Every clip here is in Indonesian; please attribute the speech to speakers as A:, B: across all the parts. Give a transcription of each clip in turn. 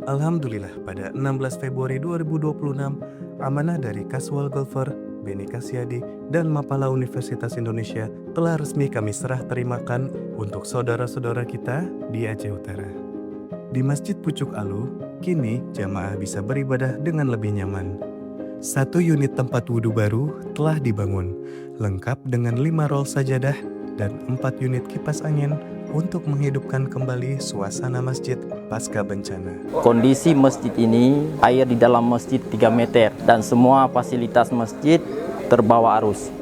A: Alhamdulillah pada 16 Februari 2026, amanah dari Casual Golfer, Beni Kasyadi, dan Mapala Universitas Indonesia telah resmi kami serah terimakan untuk saudara-saudara kita di Aceh Utara. Di Masjid Pucuk Alu, kini jamaah bisa beribadah dengan lebih nyaman. 1 unit tempat wudhu baru telah dibangun, lengkap dengan 5 rol sajadah dan 4 unit kipas angin untuk menghidupkan kembali suasana masjid pasca bencana.
B: Kondisi masjid ini, air di dalam masjid 3 meter dan semua fasilitas masjid terbawa arus.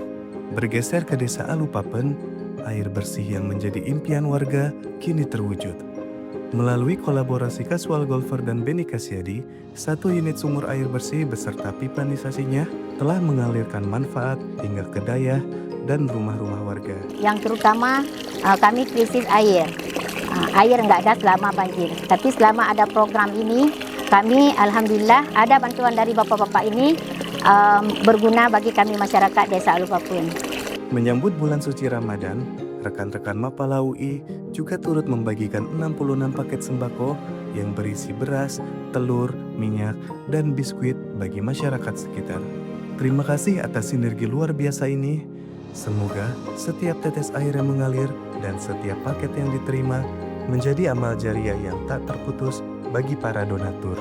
A: Bergeser ke desa Alupapen, air bersih yang menjadi impian warga kini terwujud. Melalui kolaborasi Casual Golfer dan Beni Kasyadi, 1 unit sumur air bersih beserta pipanisasinya telah mengalirkan manfaat hingga ke daya dan rumah-rumah warga.
C: Yang terutama kami krisis air. Air nggak ada selama banjir. Tapi selama ada program ini, kami alhamdulillah ada bantuan dari bapak-bapak ini berguna bagi kami masyarakat Desa Alupapen.
A: Menyambut bulan suci Ramadan, rekan-rekan Mapala UI juga turut membagikan 66 paket sembako yang berisi beras, telur, minyak, dan biskuit bagi masyarakat sekitar. Terima kasih atas sinergi luar biasa ini. Semoga setiap tetes air yang mengalir dan setiap paket yang diterima menjadi amal jariah yang tak terputus bagi para donatur.